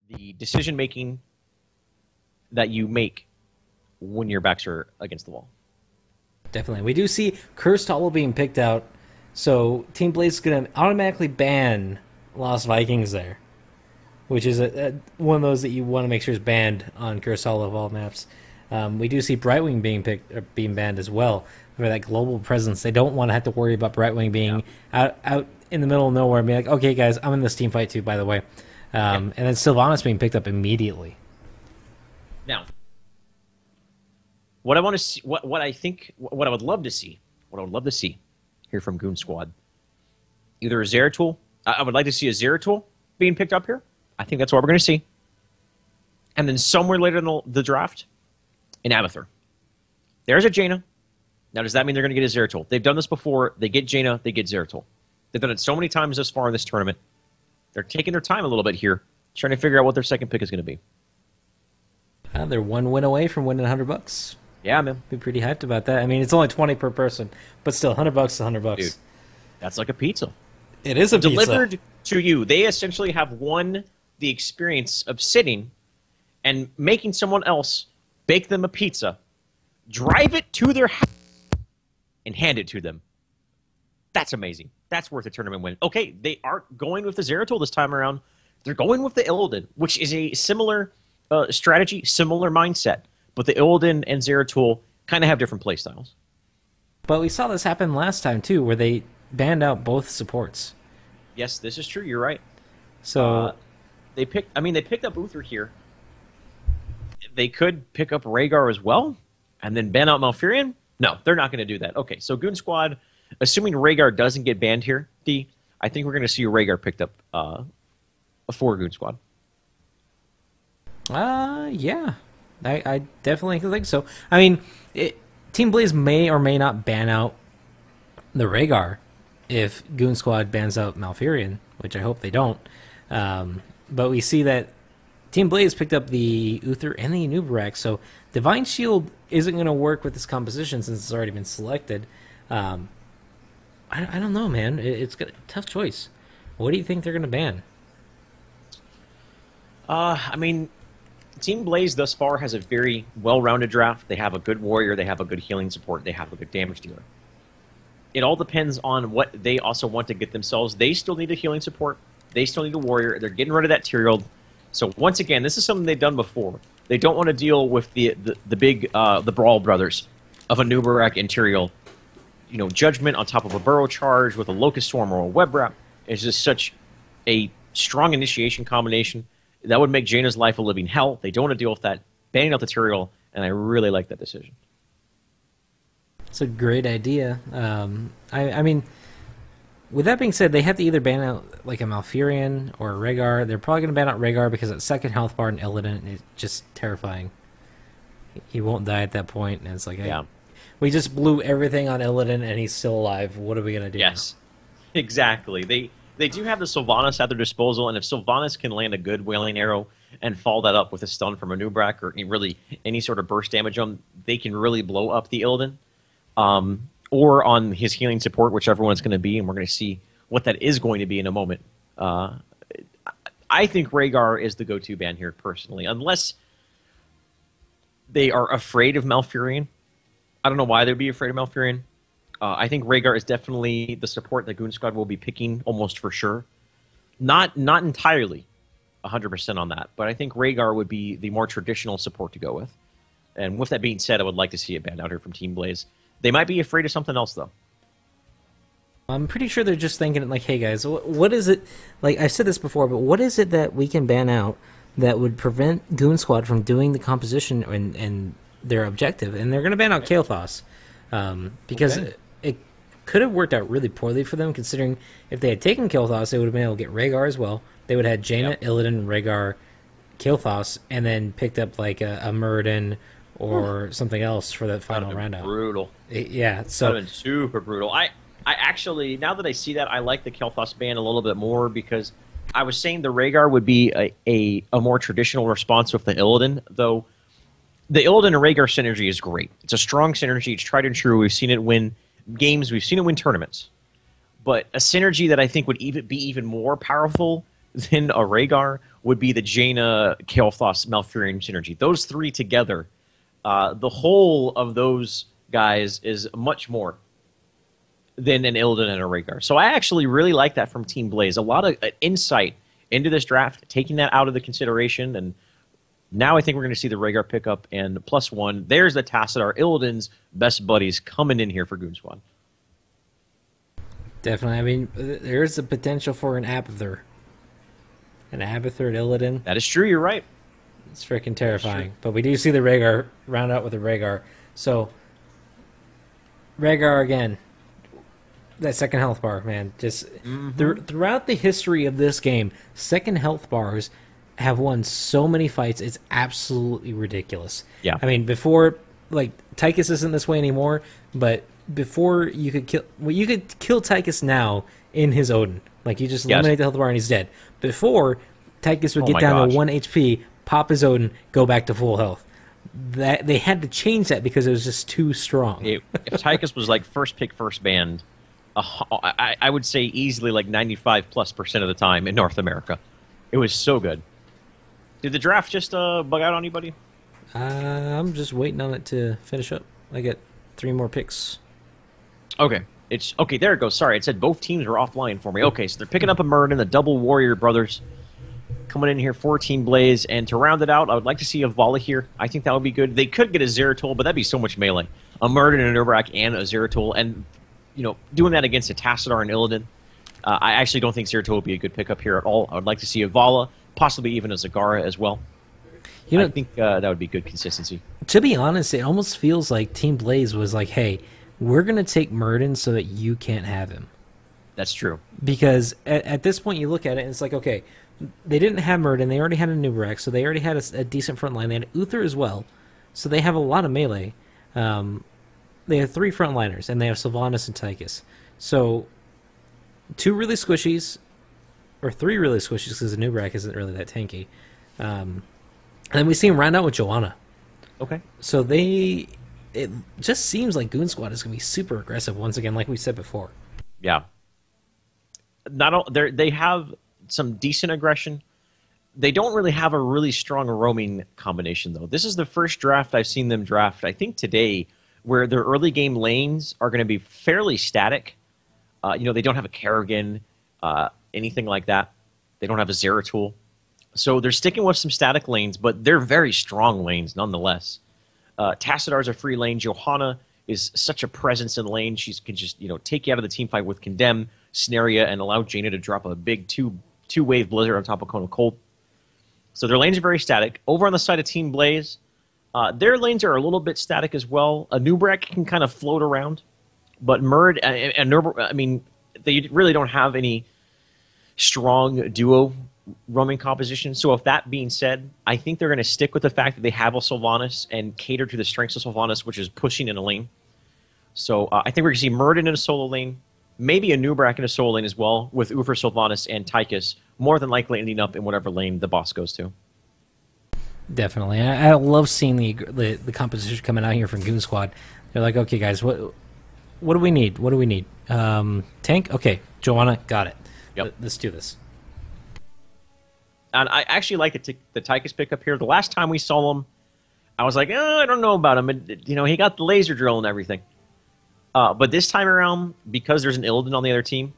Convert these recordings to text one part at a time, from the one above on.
the decision making that you make when your backs are against the wall. Definitely. We do see Cursed Hollow being picked out, so Team Blaze is going to automatically ban Lost Vikings there, which is one of those that you want to make sure is banned on Cursed Hollow of all maps. We do see Brightwing being banned as well for that global presence. They don't want to have to worry about Brightwing being out in the middle of nowhere and being like, okay, guys, I'm in this team fight too, by the way. And then Sylvanas being picked up immediately. Now, what I want to see, what I would love to see here from Goon Squad, either a Zeratul. I would like to see a Zeratul being picked up here. I think that's what we're going to see. And then somewhere later in the draft, an Abathur. There's a Jaina. Now, does that mean they're going to get a Zeratul? They've done this before. They get Jaina, they get Zeratul. They've done it so many times thus far in this tournament. They're taking their time a little bit here, trying to figure out what their second pick is going to be. They're one win away from winning $100. Yeah, man. Be pretty hyped about that. I mean, it's only 20 per person, but still, $100 is $100. Dude, that's like a pizza. It is a pizza. Delivered to you. They essentially have won the experience of sitting and making someone else bake them a pizza, drive it to their house, and hand it to them. That's amazing. That's worth a tournament win. Okay, they aren't going with the Zeratul this time around. They're going with the Illidan, which is a similar strategy, similar mindset. But the Illidan and Zeratul kind of have different playstyles. But we saw this happen last time, too, where they banned out both supports. Yes, this is true. You're right. So they picked up Uther here. They could pick up Rhaegar as well and then ban out Malfurion. No, they're not going to do that. Okay, so Goon Squad, assuming Rhaegar doesn't get banned here, I think we're going to see Rhaegar picked up for Goon Squad. Yeah. I definitely think so. I mean, Team Blaze may or may not ban out the Rhaegar if Goon Squad bans out Malfurion, which I hope they don't. But we see that Team Blaze picked up the Uther and the Anubarak, so Divine Shield isn't going to work with this composition since it's already been selected. I don't know, man. It's a tough choice. What do you think they're going to ban? I mean, Team Blaze thus far has a very well-rounded draft. They have a good warrior. They have a good healing support. They have a good damage dealer. It all depends on what they also want to get themselves. They still need a healing support. They still need a warrior. They're getting rid of that Tyrael. So once again, this is something they've done before. They don't want to deal with the big the Brawl brothers of Anubarak and Tyrael. You know, Judgment on top of a Burrow Charge with a Locust Swarm or a Web Wrap is just such a strong initiation combination. That would make Jaina's life a living hell. They don't want to deal with that. Banning out the Tyrael, and I really like that decision. It's a great idea. I mean, with that being said, they have to either ban out like a Malfurion or a Rhaegar. They're probably going to ban out Rhaegar because that second health bar in Illidan is just terrifying. He won't die at that point, and it's like, hey, we just blew everything on Illidan, and he's still alive. What are we going to do? Yes, exactly. They do have the Sylvanas at their disposal, and if Sylvanas can land a good Wailing Arrow and follow that up with a stun from Anubarak or really any sort of burst damage on, they can really blow up the Illidan. Or on his healing support, whichever one it's going to be, and we're going to see what that is going to be in a moment. I think Rhaegar is the go-to ban here, personally, unless they are afraid of Malfurion. I don't know why they'd be afraid of Malfurion. I think Rhaegar is definitely the support that Goon Squad will be picking almost for sure. Not entirely 100% on that, but I think Rhaegar would be the more traditional support to go with. And with that being said, I would like to see it banned out here from Team Blaze. They might be afraid of something else, though. I'm pretty sure they're just thinking, like, hey, guys, what is it? Like, I've said this before, but what is it that we can ban out that would prevent Goon Squad from doing the composition and their objective? And they're going to ban out Kael'thas. Because it could have worked out really poorly for them, considering if they had taken Kael'thas, they would have been able to get Rhaegar as well. They would have had Jaina, Illidan, Rhaegar, Kael'thas, and then picked up, like, a Muradin or something else for that final round out. Brutal. Yeah, so that would have been super brutal. I actually, now that I see that, I like the Kael'thas ban a little bit more because I was saying the Rhaegar would be a more traditional response with the Illidan, though the Illidan and Rhaegar synergy is great. It's a strong synergy. It's tried and true. We've seen it win games. We've seen it win tournaments. But a synergy that I think would be even more powerful then a Rhaegar would be the Jaina, Kael'thas, Malfurion synergy. Those three together, the whole of those guys is much more than an Illidan and a Rhaegar. So I actually really like that from Team Blaze. A lot of insight into this draft, taking that out of the consideration, and now I think we're going to see the Rhaegar pickup and +1. There's the Tassadar, Illidan's best buddies coming in here for Goon Squad. Definitely. I mean, there is the potential for an Abathur. An Abathur at Illidan. That is true, you're right. It's freaking terrifying. But we do see the Rhaegar round out with a Rhaegar. So, Rhaegar again. That second health bar, man. Just throughout the history of this game, second health bars have won so many fights. It's absolutely ridiculous. Yeah. I mean, before, like, Tychus isn't this way anymore, but before you could kill... Well, you could kill Tychus now in his Odin. Like, you just eliminate the health bar and he's dead. Before, Tychus would get down to 1 HP, pop his Odin, go back to full health. That they had to change that because it was just too strong. If Tychus was, like, first pick, first banned, I would say easily like 95+% of the time in North America. It was so good. Did the draft just bug out on anybody? I'm just waiting on it to finish up. I get 3 more picks. Okay. Okay, there it goes. Sorry, it said both teams were offline for me. Okay, so they're picking up a Murden, the double Warrior brothers coming in here for Team Blaze. And to round it out, I would like to see a Vala here. I think that would be good. They could get a Zeratul, but that'd be so much melee. A Murden and an Urbrak and a Zeratul. And, you know, doing that against a Tassadar and Illidan, I actually don't think Zeratul would be a good pickup here at all. I would like to see a Vala, possibly even a Zagara as well. You know, I think that would be good consistency. To be honest, it almost feels like Team Blaze was like, hey, we're going to take Murden so that you can't have him. That's true. Because at this point, you look at it, and it's like, okay, they didn't have Murden. They already had a Nubarak, so they already had a decent front line. They had Uther as well, so they have a lot of melee. They have 3 frontliners, and they have Sylvanas and Tychus. So 2 really squishies, or 3 really squishies, because the Nubarak isn't really that tanky. And then we see him round out with Joanna. Okay. So it just seems like Goon Squad is going to be super aggressive once again, like we said before. Yeah. They have some decent aggression. They don't really have a really strong roaming combination, though. This is the first draft I've seen them draft, I think today, where their early game lanes are going to be fairly static. You know, they don't have a Kerrigan, anything like that. They don't have a Zeratul. So they're sticking with some static lanes, but they're very strong lanes nonetheless. Tassadar's a free lane. Johanna is such a presence in the lane. She can just, you know, take you out of the team fight with Condemn, Snaria, and allow Jaina to drop a big two-wave Blizzard on top of Kona Cold. So their lanes are very static. Over on the side of Team Blaze, their lanes are a little bit static as well. A Nubarak can kind of float around, but Murd and I mean, they really don't have any strong duo roaming composition. So if that being said, I think they're going to stick with the fact that they have a Sylvanas and cater to the strengths of Sylvanas, which is pushing in a lane. So I think we're going to see Murden in a solo lane, maybe a Nubarak in a solo lane as well, with Ufer, Sylvanas, and Tychus, more than likely ending up in whatever lane the boss goes to. Definitely. I love seeing the composition coming out here from Goon Squad. They're like, okay, guys, what do we need? What do we need? Tank? Okay, Joanna, got it. Yep. Let's do this. And I actually like the Tychus pickup here. The last time we saw him, I was like, I don't know about him. You know, he got the laser drill and everything. But this time around, because there's an Illidan on the other team,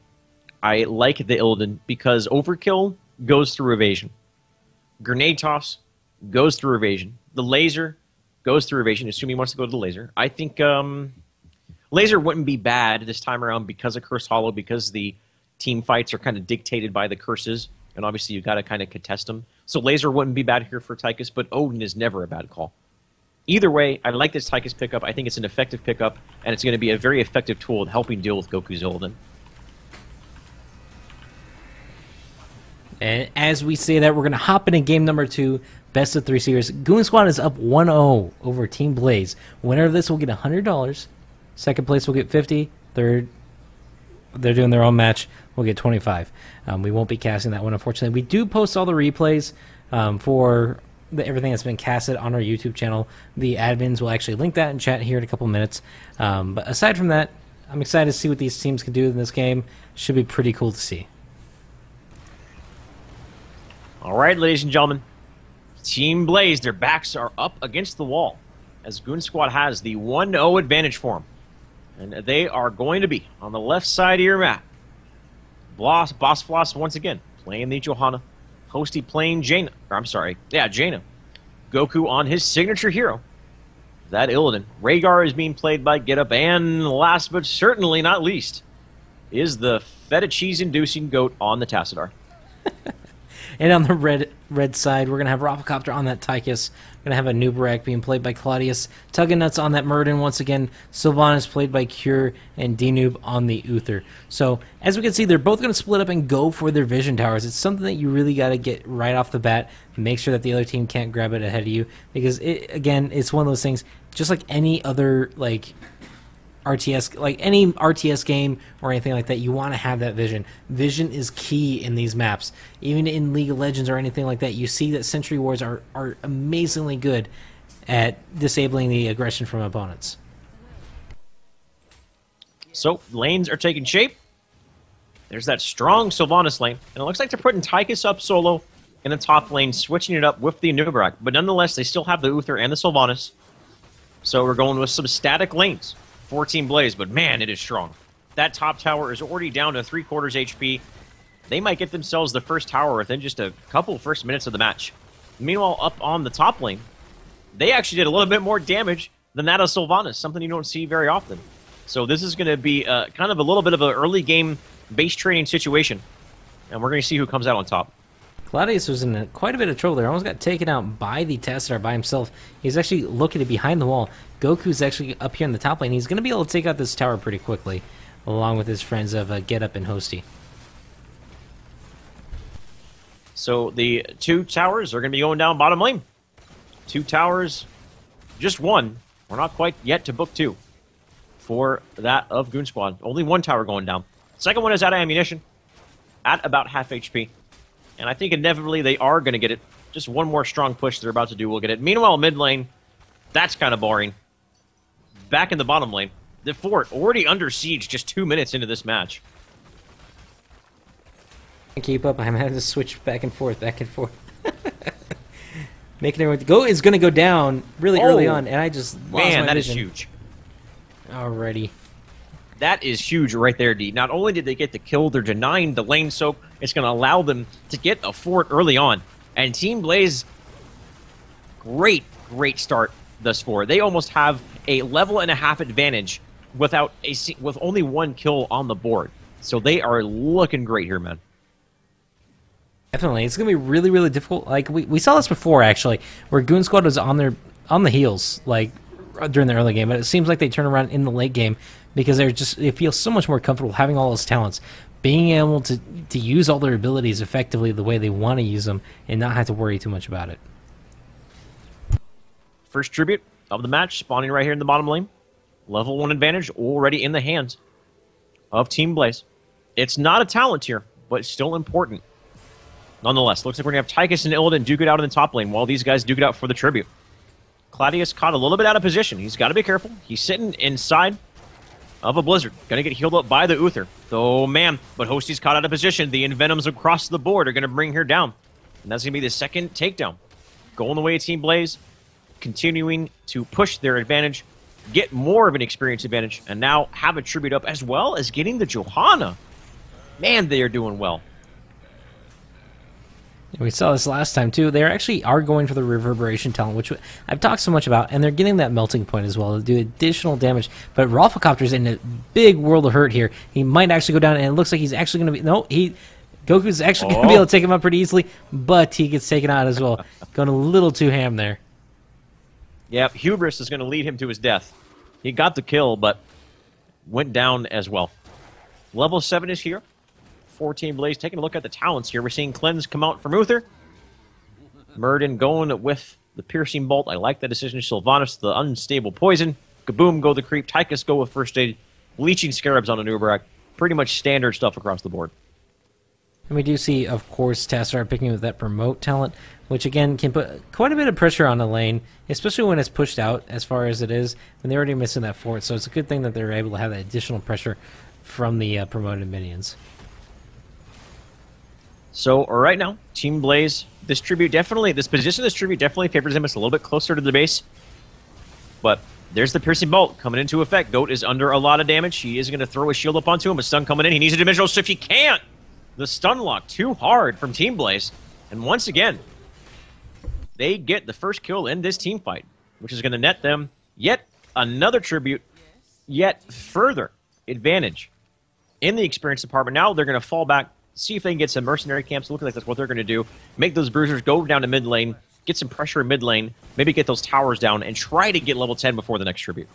I like the Illidan because Overkill goes through evasion. Grenade Toss goes through evasion. The laser goes through evasion, assuming he wants to go to the laser. I think laser wouldn't be bad this time around because of Curse Hollow, because the team fights are kind of dictated by the curses. And obviously, you've got to kind of contest them. So laser wouldn't be bad here for Tychus, but Odin is never a bad call. Either way, I like this Tychus pickup. I think it's an effective pickup, and it's going to be a very effective tool in helping deal with Goku's Illidan. And as we say that, we're going to hop into game number 2, best of 3 series. Goon Squad is up 1-0 over Team Blaze. Winner of this will get $100. Second place will get $50. Third, they're doing their own match, we'll get $25. We won't be casting that one, unfortunately. We do post all the replays for everything that's been casted on our YouTube channel. The admins will actually link that in chat here in a couple minutes. But aside from that, I'm excited to see what these teams can do in this game. Should be pretty cool to see. All right, ladies and gentlemen. Team Blaze, their backs are up against the wall as Goon Squad has the 1-0 advantage for them. And they are going to be on the left side of your map. Boss Floss once again playing the Johanna. Hosty playing Jaina. Or I'm sorry. Yeah, Jaina. Goku on his signature hero. That Illidan. Rhaegar is being played by GetUp. And last but certainly not least is the feta cheese-inducing goat on the Tassadar. And on the red side, we're going to have Rafflecopter on that Tychus. Going to have a Nubarak being played by Claudius. Tugganuts on that Murden once again. Sylvanas played by Cure. And D-Noob on the Uther. So, as we can see, they're both going to split up and go for their vision towers. It's something that you really got to get right off the bat. Make sure that the other team can't grab it ahead of you. Because, again, it's one of those things, just like any other, like, RTS, like any RTS game or anything like that, you want to have that vision. Vision is key in these maps. Even in League of Legends or anything like that, you see that Century Wars are amazingly good at disabling the aggression from opponents. So, lanes are taking shape. There's that strong Sylvanas lane. And it looks like they're putting Tychus up solo in the top lane, switching it up with the Nubarak. But nonetheless, they still have the Uther and the Sylvanas. So we're going with some static lanes for Team Blaze, but man, it is strong. That top tower is already down to 3/4 HP. They might get themselves the first tower within just a couple first minutes of the match. Meanwhile, up on the top lane, they actually did a little bit more damage than that of Sylvanas, something you don't see very often. So this is going to be kind of a little bit of an early game base trading situation, and we're going to see who comes out on top. Claudius was in quite a bit of trouble there. Almost got taken out by the Tassadar by himself. He's actually located behind the wall. Goku's actually up here in the top lane. He's going to be able to take out this tower pretty quickly, along with his friends of GetUp and Hosty. So the two towers are going to be going down bottom lane. Two towers, just one. We're not quite yet to book two for that of Goon Squad. Only one tower going down. Second one is out of ammunition at about half HP. And I think inevitably they are going to get it. Just one more strong push they're about to do will get it. Meanwhile, mid lane, that's kind of boring. Back in the bottom lane, the fort already under siege just 2 minutes into this match. Can't keep up. I'm having to switch back and forth, Making everyone go is going to go down really early on, and I just lost man, my that vision. is huge. Alrighty. That is huge right there, D. Not only did they get the kill, they're denying the lane soak. It's going to allow them to get a fort early on. And Team Blaze, great start thus far. They almost have a level and a half advantage with only one kill on the board. So they are looking great here, man. Definitely. It's going to be really, really difficult. Like, we saw this before, actually, where Goon Squad was on the heels, like, during the early game. But it seems like they turn around in the late game because they feel so much more comfortable having all those talents, being able to use all their abilities effectively the way they want to use them and not have to worry too much about it. First tribute of the match spawning right here in the bottom lane. Level 1 advantage already in the hands of Team Blaze. It's not a talent here, but it's still important. Nonetheless, looks like we're going to have Tychus and Illidan duke it out in the top lane while these guys duke it out for the tribute. Claudius caught a little bit out of position. He's got to be careful. He's sitting inside of a blizzard. Gonna get healed up by the Uther. Oh, man. But Hosty's caught out of position. The Envenoms across the board are going to bring her down. And that's going to be the second takedown. Going the way of Team Blaze. Continuing to push their advantage. Get more of an experience advantage. And now have a tribute up as well as getting the Johanna. Man, they are doing well. We saw this last time, too. They actually are going for the Reverberation talent, which I've talked so much about, and they're getting that melting point as well to do additional damage. But Rafflecopter's in a big world of hurt here. He might actually go down, and it looks like he's actually going to be... No, Goku's actually going to be able to take him out pretty easily, but he gets taken out as well. Going a little too ham there. Yep, hubris is going to lead him to his death. He got the kill, but went down as well. Level 7 is here. 14 Blaze. Taking a look at the talents here. We're seeing Cleanse come out from Uther. Murden going with the Piercing Bolt. I like that decision. Sylvanas, the Unstable Poison. Kaboom, go the Creep. Tychus, go with First Aid. Leeching Scarabs on a Nubarak. Pretty much standard stuff across the board. And we do see, of course, Tassadar picking with that Promote talent, which again can put quite a bit of pressure on the lane, especially when it's pushed out as far as it is, and they're already missing that fort. So it's a good thing that they're able to have that additional pressure from the promoted minions. So right now, Team Blaze, this position of this tribute definitely favors him. It's a little bit closer to the base. But there's the piercing bolt coming into effect. Goat is under a lot of damage. He is going to throw a shield up onto him. A stun coming in. He needs a dimensional shift. He can't. The stun lock too hard from Team Blaze. And once again, they get the first kill in this team fight, which is going to net them yet another tribute, yet further advantage in the experience department. Now they're going to fall back, see if they can get some mercenary camps. Looking like that's what they're going to do. Make those bruisers go down to mid lane, get some pressure in mid lane, maybe get those towers down, and try to get level 10 before the next tribute.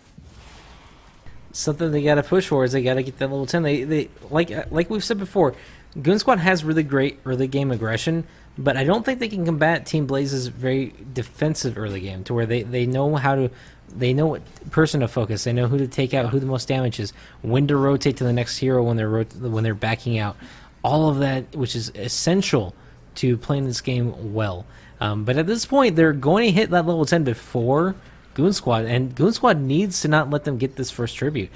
Something they got to push for is they got to get that level 10. They like we've said before, Goon Squad has really great early game aggression, but I don't think they can combat Team Blaze's very defensive early game to where they know how to, they know what person to focus, they know who to take out, who the most damage is, when to rotate to the next hero when they're backing out, all of that, which is essential to playing this game well. But at this point, they're going to hit that level 10 before Goon Squad, and Goon Squad needs to not let them get this first tribute.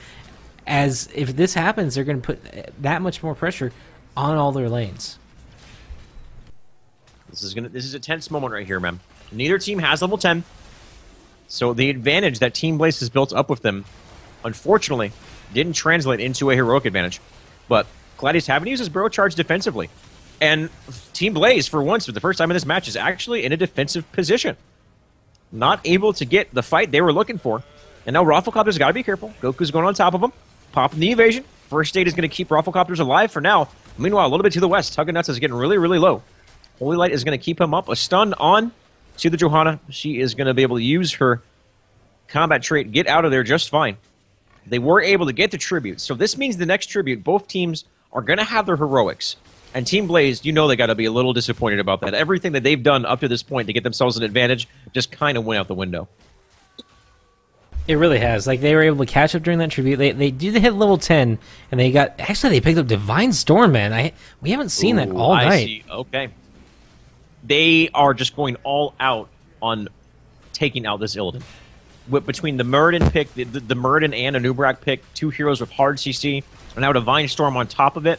As if this happens, they're going to put that much more pressure on all their lanes. This is a tense moment right here, man. Neither team has level 10, so the advantage that Team Blaze has built up with them, unfortunately, didn't translate into a heroic advantage. But Gladius having to use his Burrow Charge defensively. And Team Blaze, for once, for the first time in this match, is actually in a defensive position. Not able to get the fight they were looking for. And now Rafflecopter's got to be careful. Goku's going on top of him, popping the evasion. First aid is going to keep Rafflecopters alive for now. Meanwhile, a little bit to the west, Tug of Nuts is getting really, really low. Holy Light is going to keep him up. A stun on to the Johanna. She is going to be able to use her combat trait, get out of there just fine. They were able to get the tribute. So this means the next tribute, both teams are going to have their heroics. And Team Blaze, you know they got to be a little disappointed about that. Everything that they've done up to this point to get themselves an advantage just kind of went out the window. It really has. Like, they were able to catch up during that tribute. They did hit level 10, and they got... Actually, they picked up Divine Storm, man. We haven't seen that all night. I see. Okay. They are just going all out on taking out this Illidan. Between the Muradin pick, the Muradin and a Nubrak pick, two heroes with hard CC, and now Divine Storm on top of it,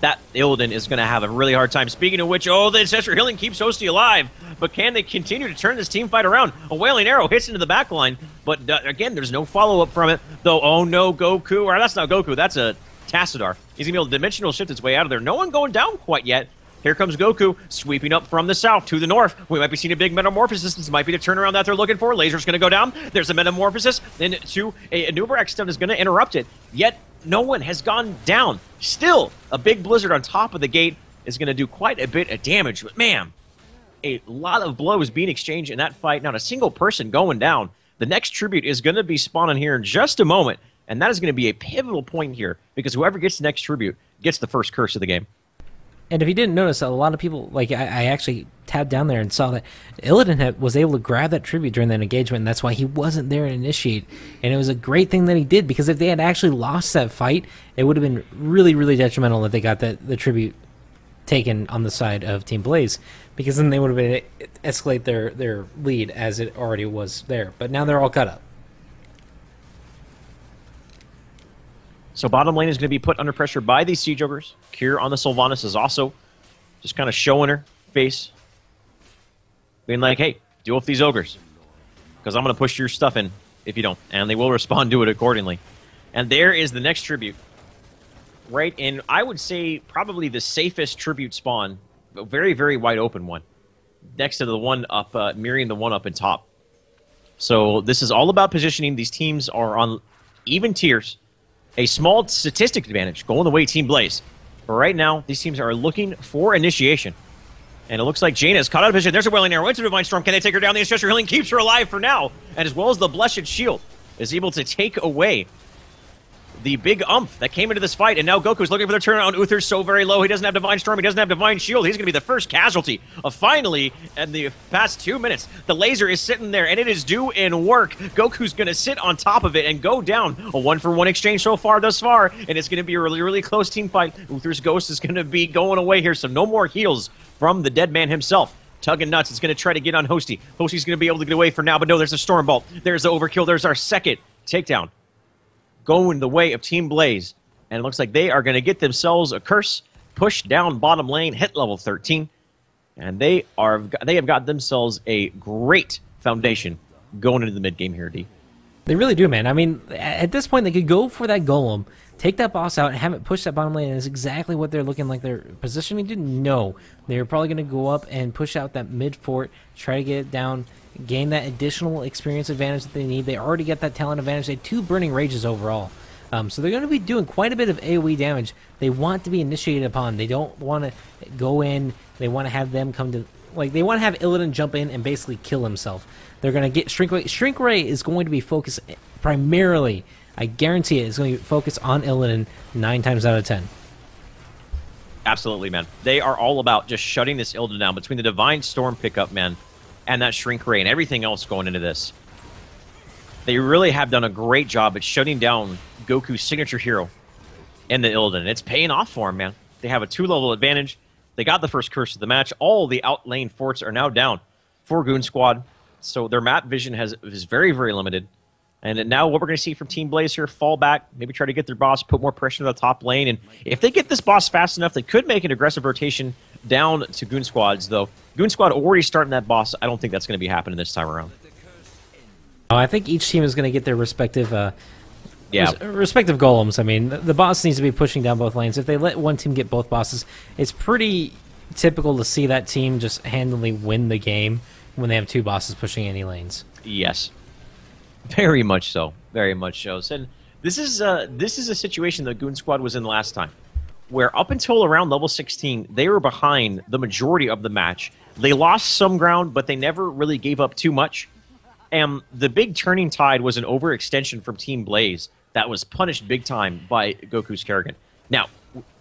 that Illidan is going to have a really hard time. Speaking of which, the Ancestral Healing keeps Hosty alive, but can they continue to turn this team fight around? A Wailing Arrow hits into the back line, but again, there's no follow-up from it, though. Oh no, Goku, or that's not Goku, that's a Tassadar. He's going to be able to dimensional shift his way out of there. No one going down quite yet. Here comes Goku, sweeping up from the south to the north. We might be seeing a big metamorphosis. This might be the turnaround that they're looking for. Laser's going to go down. There's a metamorphosis. Then a Nubarak stun is going to interrupt it. Yet, no one has gone down. Still, a big blizzard on top of the gate is going to do quite a bit of damage. But, man, a lot of blows being exchanged in that fight. Not a single person going down. The next tribute is going to be spawning here in just a moment. And that is going to be a pivotal point here. Because whoever gets the next tribute gets the first curse of the game. And if you didn't notice, a lot of people, like, I actually tabbed down there and saw that Illidan was able to grab that tribute during that engagement, and that's why he wasn't there to initiate. And it was a great thing that he did, because if they had actually lost that fight, it would have been really, really detrimental that they got the tribute taken on the side of Team Blaze, because then they would have been escalate their lead as it already was there. But now they're all cut up. So bottom lane is going to be put under pressure by these Siege Ogres. Cure on the Sylvanas is also just kind of showing her face. Being like, hey, deal with these Ogres. Because I'm going to push your stuff in if you don't. And they will respond to it accordingly. And there is the next tribute. Right in, I would say, probably the safest tribute spawn. A very, very wide open one. Next to the one up, mirroring the one up in top. So this is all about positioning. These teams are on even tiers. A small statistic advantage going the way Team Blaze. But right now, these teams are looking for initiation. And it looks like Jaina is caught out of position. There's a Wailing Arrow into Divine Storm. Can they take her down? The Ancestral Healing keeps her alive for now. And as well as the Blessed Shield is able to take away the big umph that came into this fight. And now Goku's looking for the turnaround. Uther's so very low. He doesn't have Divine Storm. He doesn't have Divine Shield. He's going to be the first casualty of finally, in the past 2 minutes, the laser is sitting there, and it is doing work. Goku's going to sit on top of it and go down. A 1-for-1 exchange so far thus far, and it's going to be a really, really close team fight. Uther's Ghost is going to be going away here, so no more heals from the dead man himself. Tug and Nuts is going to try to get on Hosty. Hosty's going to be able to get away for now, but no, there's a Storm Bolt. There's the overkill. There's our second takedown. Going the way of Team Blaze. And it looks like they are going to get themselves a curse. push down bottom lane, hit level 13, and they have got themselves a great foundation going into the mid game here, D. They really do, man. I mean, at this point, they could go for that golem, take that boss out, and have it push that bottom lane. And it's exactly what they're looking like they're positioning to. No, they're probably going to go up and push out that mid fort, try to get it down, gain that additional experience advantage that they need. They already get that talent advantage. They have 2 Burning Rages overall. So they're going to be doing quite a bit of AoE damage. They want to be initiated upon. They don't want to go in. They want to have them come to... Like, they want to have Illidan jump in and basically kill himself. They're going to get Shrink Ray. Shrink Ray is going to be focused primarily, I guarantee it, is going to focus on Illidan 9 times out of 10. Absolutely, man. They are all about just shutting this Illidan down between the Divine Storm pickup, man, and that Shrink Ray and everything else going into this. They really have done a great job at shutting down Goku's signature hero in the Illidan. It's paying off for him, man. They have a 2-level advantage. They got the first curse of the match. All the outlane forts are now down for Goon Squad. So their map vision is very, very limited. And now what we're going to see from Team Blaze here, fall back, maybe try to get their boss, put more pressure on the top lane. And if they get this boss fast enough, they could make an aggressive rotation down to Goon Squads, though. Goon Squad already starting that boss. I don't think that's going to be happening this time around. Oh, I think each team is going to get their respective respective golems. I mean, the boss needs to be pushing down both lanes. If they let one team get both bosses, it's pretty typical to see that team just handily win the game when they have 2 bosses pushing any lanes. Yes. Very much so. Very much so. And this is a situation that Goon Squad was in last time, where up until around level 16, they were behind the majority of the match. They lost some ground, but they never really gave up too much. And the big turning tide was an overextension from Team Blaze that was punished big time by Goku's Kerrigan. Now,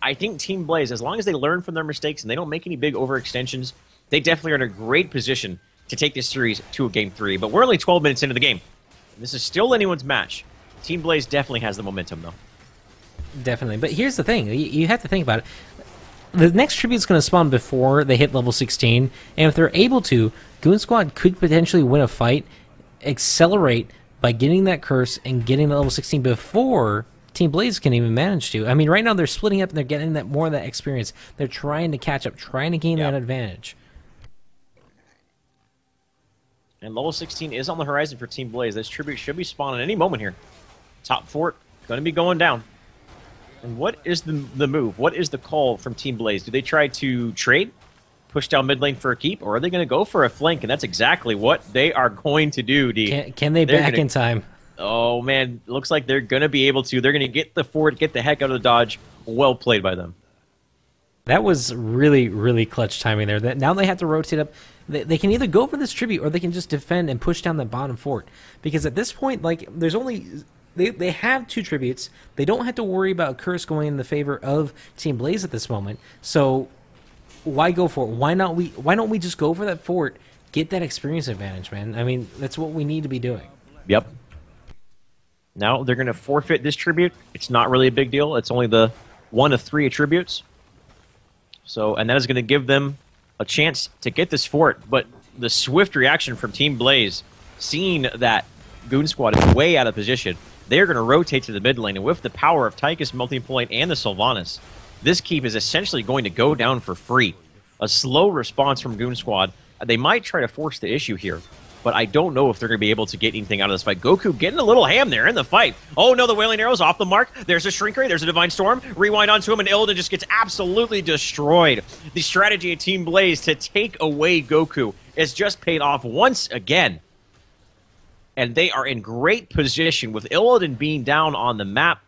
I think Team Blaze, as long as they learn from their mistakes and they don't make any big overextensions, they definitely are in a great position to take this series to a Game 3. But we're only 12 minutes into the game. This is still anyone's match. Team Blaze definitely has the momentum, though. Definitely. But here's the thing. You have to think about it. The next tribute's going to spawn before they hit level 16, and if they're able to, Goon Squad could potentially win a fight, accelerate by getting that curse and getting the level 16 before Team Blaze can even manage to. I mean, right now they're splitting up and they're getting that more of that experience. They're trying to catch up, trying to gain that advantage. And level 16 is on the horizon for Team Blaze. This tribute should be spawning any moment here. Top fort going to be going down. And what is the move? What is the call from Team Blaze? Do they try to trade, push down mid lane for a keep, or are they going to go for a flank? And that's exactly what they are going to do, D. Can they back in time? Oh, man. Looks like they're going to be able to. They're going to get the fort, get the heck out of the dodge. Well played by them. That was really, really clutch timing there. Now they have to rotate up. They can either go for this tribute or they can just defend and push down the bottom fort. Because at this point, like, there's only... They have 2 tributes. They don't have to worry about curse going in the favor of Team Blaze at this moment. So why go for it? Why don't we just go for that fort, get that experience advantage, man? I mean, that's what we need to be doing. Yep. Now they're going to forfeit this tribute. It's not really a big deal. It's only the 1 of 3 attributes. So, and that is going to give them a chance to get this fort. But the swift reaction from Team Blaze, seeing that Goon Squad is way out of position, they're going to rotate to the mid lane. And with the power of Tychus, Melting Point, and the Sylvanas, this keep is essentially going to go down for free. A slow response from Goon Squad. They might try to force the issue here, but I don't know if they're going to be able to get anything out of this fight. Goku getting a little ham there in the fight. Oh no, the Wailing Arrow's off the mark. There's a Shrink Ray, there's a Divine Storm. Rewind onto him, and Illidan just gets absolutely destroyed. The strategy of Team Blaze to take away Goku is just paid off once again. And they are in great position with Illidan being down on the map.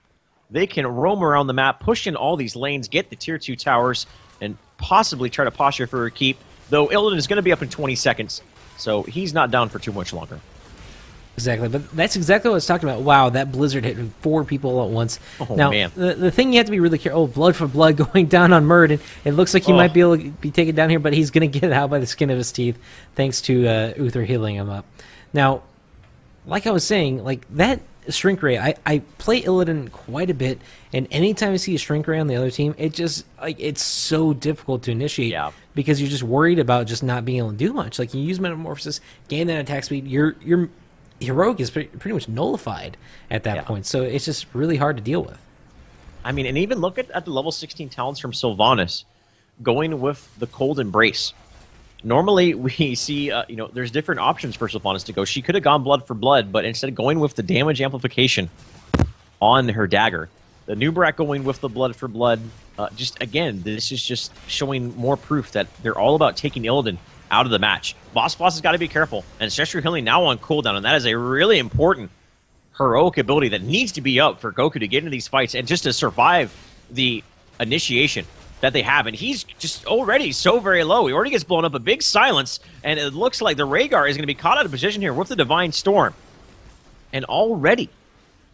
They can roam around the map, push in all these lanes, get the tier 2 towers, and possibly try to posture for a keep. Though Illidan is going to be up in 20 seconds, so he's not down for too much longer. Exactly, but that's exactly what I was talking about. Wow, that blizzard hit 4 people at once. Oh, now, man. The thing you have to be really careful, blood for blood going down on Murd, and it looks like he might be able to be taken down here, but he's going to get out by the skin of his teeth, thanks to Uther healing him up. Now, like I was saying, like that Shrink Ray, I play Illidan quite a bit, and anytime I see a Shrink Ray on the other team, it just, like, it's so difficult to initiate because you're just worried about just not being able to do much. Like, you use Metamorphosis, gain that attack speed, your heroic is pretty much nullified at that point, so it's just really hard to deal with. I mean, and even look at the level 16 talents from Sylvanas going with the Cold Embrace. Normally, we see, you know, there's different options for Sylvanas to go. She could have gone blood for blood, but instead going with the damage amplification on her dagger. The Nubrak going with the blood for blood. Just, again, this is just showing more proof that they're all about taking Illidan out of the match. Boss has got to be careful. And Ancestral Healing now on cooldown, and that is a really important heroic ability that needs to be up for Goku to get into these fights and just to survive the initiation that they have. And he's just already so very low. He already gets blown up. A big silence, and it looks like the Rhaegar is going to be caught out of position here with the Divine Storm. And already,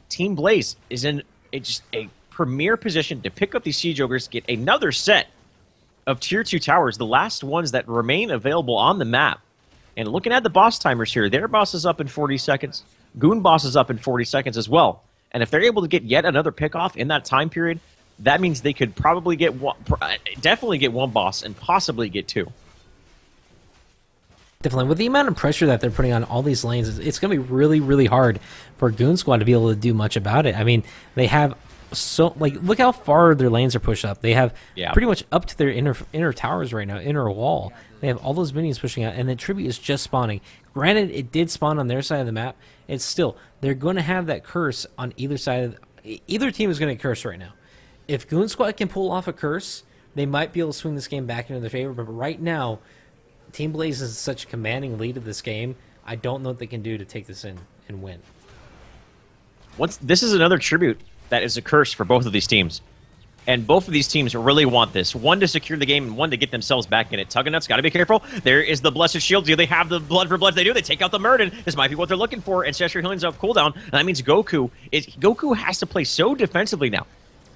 Team Blaze is in just a premier position to pick up these Siege Ogres, get another set of Tier 2 towers, the last ones that remain available on the map. And looking at the boss timers here, their boss is up in 40 seconds. Goon boss is up in 40 seconds as well. And if they're able to get yet another pickoff in that time period, that means they could probably get one, definitely get one boss and possibly get two. Definitely. With the amount of pressure that they're putting on all these lanes, it's going to be really, really hard for Goon Squad to be able to do much about it. I mean, they have so, like, look how far their lanes are pushed up. They have pretty much up to their inner towers right now, inner wall. They have all those minions pushing out, and the tribute is just spawning. Granted, it did spawn on their side of the map. It's still, they're going to have that curse on either side. Either team is going to curse right now. If Goon Squad can pull off a curse, they might be able to swing this game back into their favor. But right now, Team Blaze is such a commanding lead of this game. I don't know what they can do to take this in and win. This is another tribute that is a curse for both of these teams. And both of these teams really want this. One to secure the game and one to get themselves back in it. Tuggenut's got to be careful. There is the Blessed Shield. Do they have the blood for blood? They do. They take out the Murden. This might be what they're looking for. Ancestral Healing's off cooldown. And that means Goku has to play so defensively now.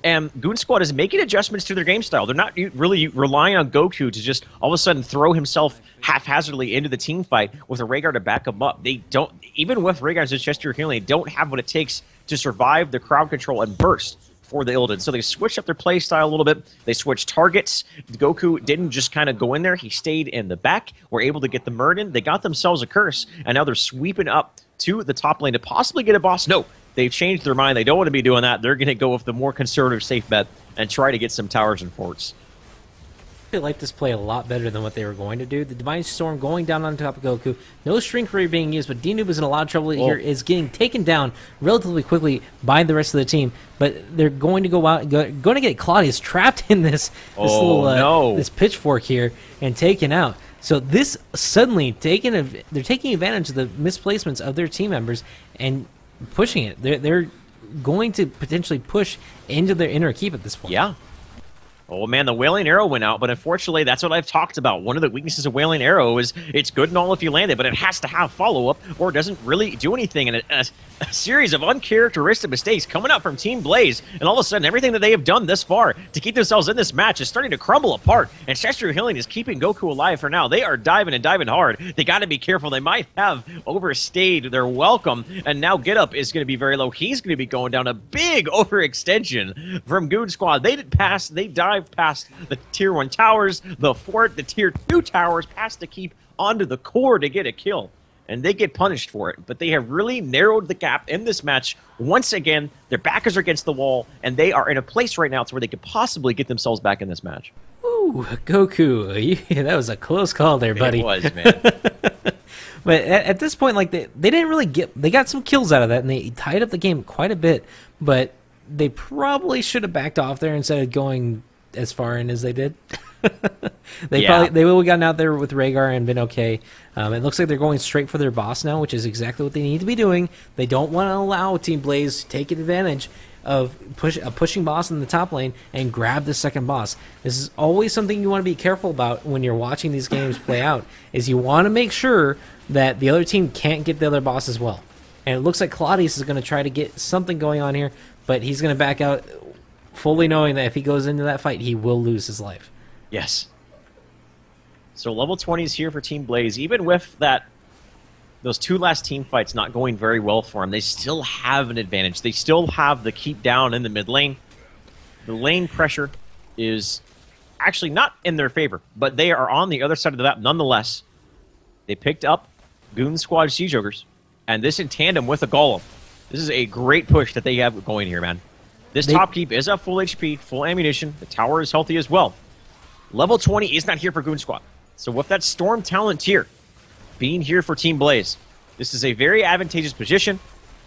And Goon Squad is making adjustments to their game style. They're not really relying on Goku to just all of a sudden throw himself haphazardly into the team fight with a Rhaegar to back him up. They don't, even with Rhaegar's Ancestral Healing, they don't have what it takes to survive the crowd control and burst for the Illidan. So they switched up their play style a little bit. They switched targets. Goku didn't just kind of go in there. He stayed in the back. Were able to get the Murden. They got themselves a curse, and now they're sweeping up to the top lane to possibly get a boss. No, they've changed their mind. They don't want to be doing that. They're going to go with the more conservative safe bet and try to get some towers and forts. I like this play a lot better than what they were going to do. The Divine Storm going down on top of Goku. No Shrink Ray being used, but D-Noob is in a lot of trouble here. Is getting taken down relatively quickly by the rest of the team. But they're going to go out, going to get Claudius trapped in this this pitchfork here and taken out. So this suddenly they're taking advantage of the misplacements of their team members and pushing it. They're going to potentially push into their inner keep at this point. Yeah. Oh, man, the Wailing Arrow went out, but unfortunately, that's what I've talked about. One of the weaknesses of Wailing Arrow is it's good and all if you land it, but it has to have follow-up or it doesn't really do anything. And a series of uncharacteristic mistakes coming out from Team Blaze, and all of a sudden, everything that they have done thus far to keep themselves in this match is starting to crumble apart. And Ancestral Healing is keeping Goku alive for now. They are diving and diving hard. They got to be careful. They might have overstayed their welcome, and now Get Up is going to be very low. He's going to be going down a big overextension from Goon Squad. They dive past the Tier 1 towers, the fort, the Tier 2 towers, past the keep, onto the core to get a kill. And they get punished for it. But they have really narrowed the gap in this match. Once again, their backers are against the wall, and they are in a place right now to where they could possibly get themselves back in this match. Ooh, Goku. That was a close call there, buddy. It was, man. But at this point, like, they didn't really they got some kills out of that, and they tied up the game quite a bit, but they probably should have backed off there instead of going as far in as they did. They would have gotten out there with Rhaegar and been okay. It looks like they're going straight for their boss now, which is exactly what they need to be doing. They don't want to allow Team Blaze to take advantage of a pushing boss in the top lane and grab the second boss. This is always something you want to be careful about when you're watching these games play out, is you want to make sure that the other team can't get the other boss as well. And it looks like Claudius is going to try to get something going on here, but he's going to back out fully knowing that if he goes into that fight, he will lose his life. Yes. So level 20 is here for Team Blaze. Even with those two last team fights not going very well for them, they still have an advantage. They still have the keep down in the mid lane. The lane pressure is actually not in their favor, but they are on the other side of the map nonetheless. They picked up Goon Squad Siege Ogres, and this in tandem with a Golem. This is a great push that they have going here, man. This top keep is at full HP, full ammunition. The tower is healthy as well. Level 20 is not here for Goon Squad. So with that Storm talent tier being here for Team Blaze, this is a very advantageous position.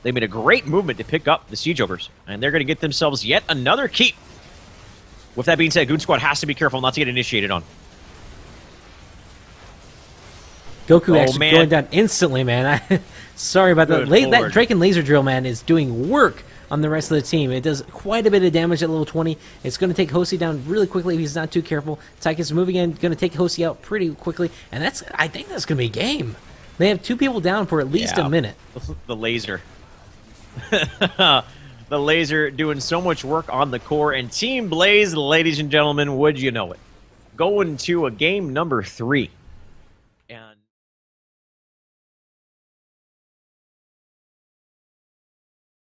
They made a great movement to pick up the Siege Ogres, and they're going to get themselves yet another keep. With that being said, Goon Squad has to be careful not to get initiated on. Goku actually going down instantly, man. Sorry about that. That Drake and Laser Drill, man, is doing work on the rest of the team. It does quite a bit of damage at level 20. It's going to take Hosey down really quickly if he's not too careful. Tychus moving in, going to take Hosey out pretty quickly, and I think that's going to be a game. They have 2 people down for at least a minute. The Laser. The Laser doing so much work on the core, and Team Blaze, ladies and gentlemen, would you know it, going to a game number 3.